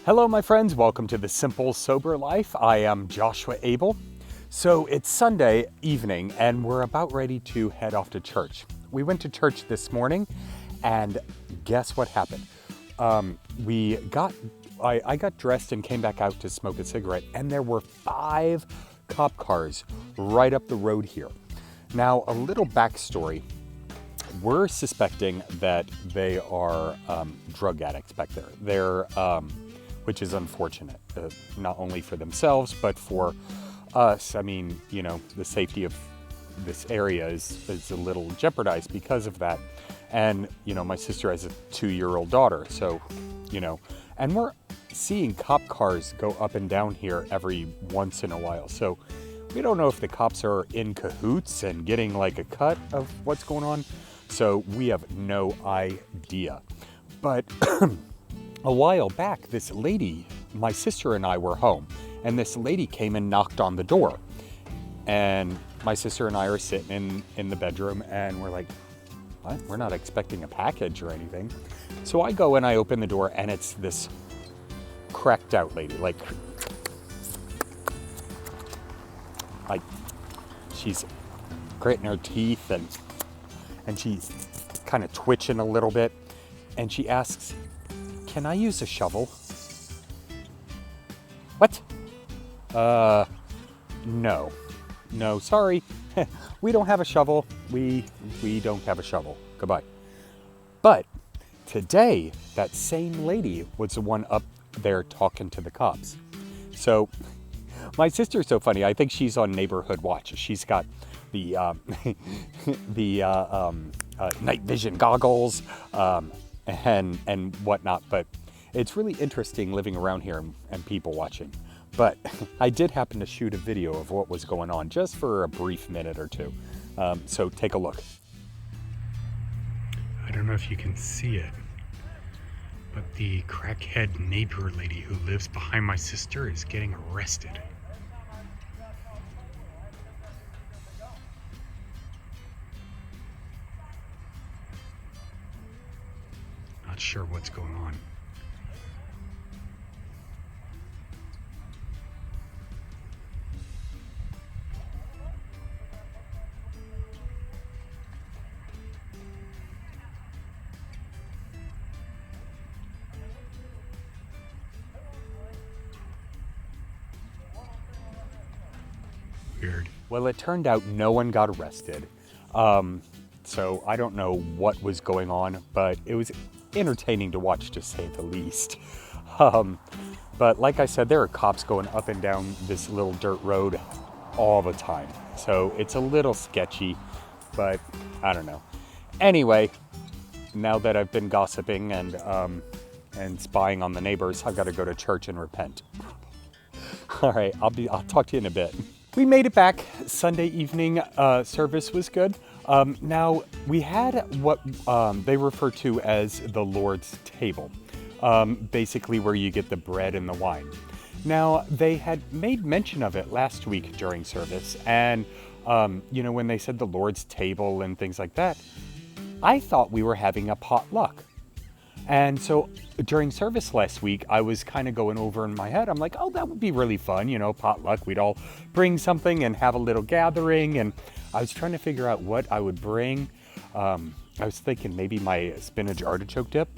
Hello, my friends. Welcome to the Simple Sober Life. I am Joshua Abel. So it's Sunday evening, and we're about ready to head off to church. We went to church this morning, and guess what happened? I got dressed and came back out to smoke a cigarette, and there were 5 cop cars right up the road here. Now, a little backstory. We're suspecting that they are drug addicts back there. Which is unfortunate, not only for themselves, but for us. I mean, the safety of this area is a little jeopardized because of that. And, my sister has a 2-year-old daughter. So, and we're seeing cop cars go up and down here every once in a while. So we don't know if the cops are in cahoots and getting like a cut of what's going on. So we have no idea. But a while back, this lady, my sister and I were home, and this lady came and knocked on the door. And my sister and I are sitting in the bedroom, and we're like, what? We're not expecting a package or anything. So I go and I open the door, and it's this cracked out lady, like she's gritting her teeth, and she's kind of twitching a little bit, and she asks, "Can I use a shovel?" What? No, sorry. We don't have a shovel. We don't have a shovel. Goodbye. But today, that same lady was the one up there talking to the cops. So my sister's so funny. I think she's on Neighborhood Watch. She's got the night vision goggles and whatnot. But it's really interesting living around here and people watching. But I did happen to shoot a video of what was going on just for a brief minute or two. So take a look. I don't know if you can see it, but the crackhead neighbor lady who lives behind my sister is getting arrested. Not sure what's going on. Weird. Well, it turned out no one got arrested. So I don't know what was going on, but it was entertaining to watch, to say the least. But like I said, there are cops going up and down this little dirt road all the time. So it's a little sketchy, but I don't know. Anyway, now that I've been gossiping and spying on the neighbors, I've got to go to church and repent. All right, I'll talk to you in a bit. We made it back. Sunday evening service was good. Now, we had what they refer to as the Lord's table, basically where you get the bread and the wine. Now, they had made mention of it last week during service, and, when they said the Lord's table and things like that, I thought we were having a potluck. And so during service last week, I was kind of going over in my head. I'm like, oh, that would be really fun, potluck. We'd all bring something and have a little gathering. And I was trying to figure out what I would bring. I was thinking maybe my spinach artichoke dip.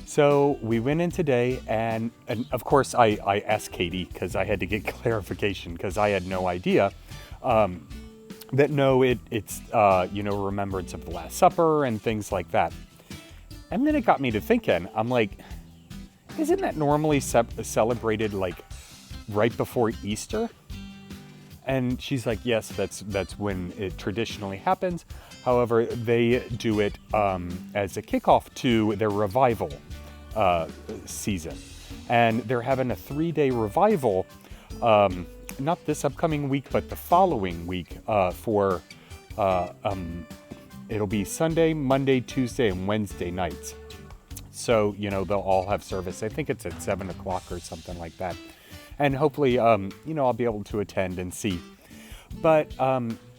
So we went in today, and of course I asked Katie because I had to get clarification because I had no idea that it's remembrance of the Last Supper and things like that. And then it got me to thinking, I'm like, isn't that normally celebrated like right before Easter? And she's like, yes, that's when it traditionally happens. However, they do it as a kickoff to their revival season. And they're having a 3-day revival, not this upcoming week, but the following week for it'll be Sunday, Monday, Tuesday, and Wednesday nights. So, they'll all have service. I think it's at 7 o'clock or something like that. And hopefully, I'll be able to attend and see. But,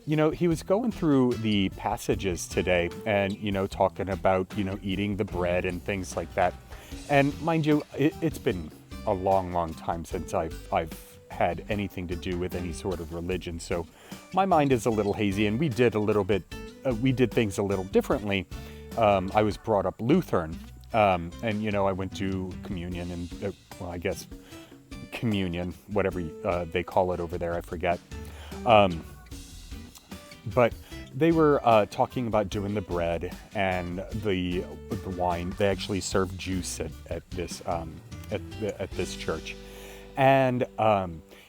he was going through the passages today and, talking about, eating the bread and things like that. And mind you, it's been a long time since I've had anything to do with any sort of religion, so my mind is a little hazy, and we did things a little differently. I was brought up Lutheran, and I went to communion, and I guess communion, whatever they call it over there, I forget. But they were talking about doing the bread and the wine. They actually serve juice at this church, and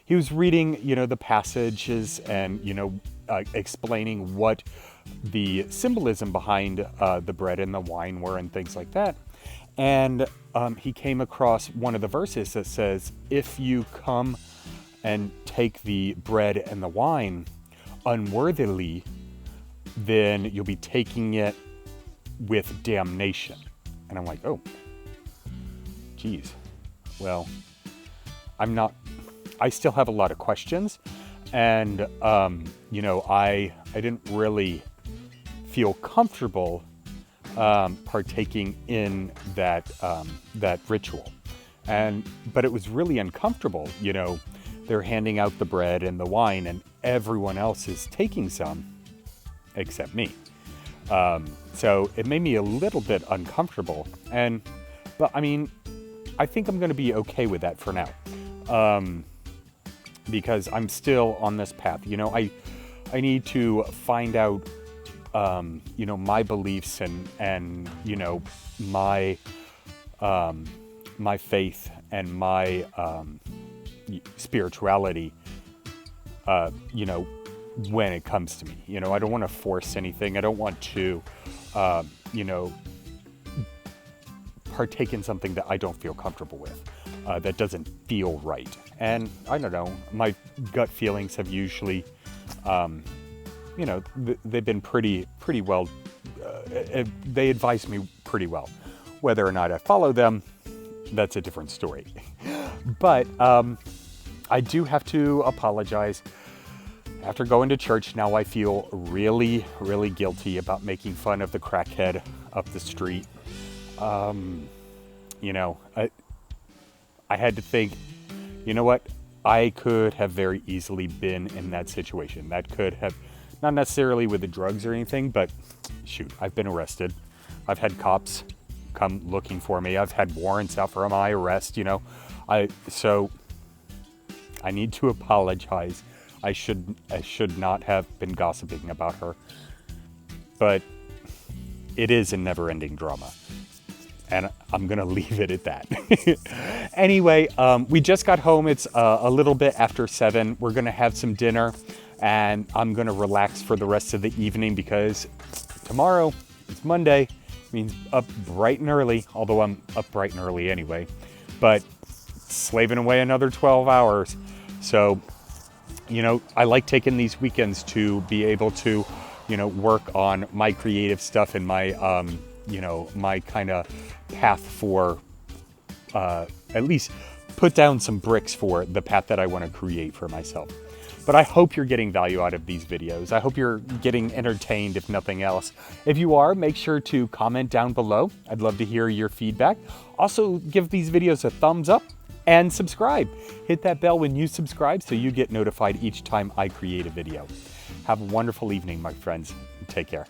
he was reading, the passages and explaining what the symbolism behind the bread and the wine were and things like that. And he came across one of the verses that says, "If you come and take the bread and the wine unworthily, then you'll be taking it with damnation." And I'm like, oh, geez. Well, I still have a lot of questions. And, I didn't really feel comfortable partaking in that ritual. But it was really uncomfortable. They're handing out the bread and the wine, and everyone else is taking some except me. So it made me a little bit uncomfortable. But I think I'm going to be okay with that for now. Because I'm still on this path. I need to find out, my beliefs and my faith and my spirituality, when it comes to me. I don't want to force anything. I don't want to, partake in something that I don't feel comfortable with, that doesn't feel right. And I don't know, my gut feelings have usually, they've been pretty well, they advise me pretty well. Whether or not I follow them, that's a different story. But I do have to apologize. After going to church, now I feel really, really guilty about making fun of the crackhead up the street. I had to think, what? I could have very easily been in that situation. That could have, not necessarily with the drugs or anything, but shoot, I've been arrested. I've had cops come looking for me. I've had warrants out for my arrest, So I need to apologize. I should not have been gossiping about her. But it is a never-ending drama. And I'm going to leave it at that. Anyway, we just got home. It's a little bit after 7. We're going to have some dinner. And I'm going to relax for the rest of the evening because tomorrow, it's Monday. It means up bright and early. Although I'm up bright and early anyway. But slaving away another 12 hours. So, I like taking these weekends to be able to, work on my creative stuff and my, my kind of path for, at least put down some bricks for the path that I want to create for myself. But I hope you're getting value out of these videos. I hope you're getting entertained, if nothing else. If you are, make sure to comment down below. I'd love to hear your feedback. Also, give these videos a thumbs up and subscribe. Hit that bell when you subscribe so you get notified each time I create a video. Have a wonderful evening, my friends. Take care.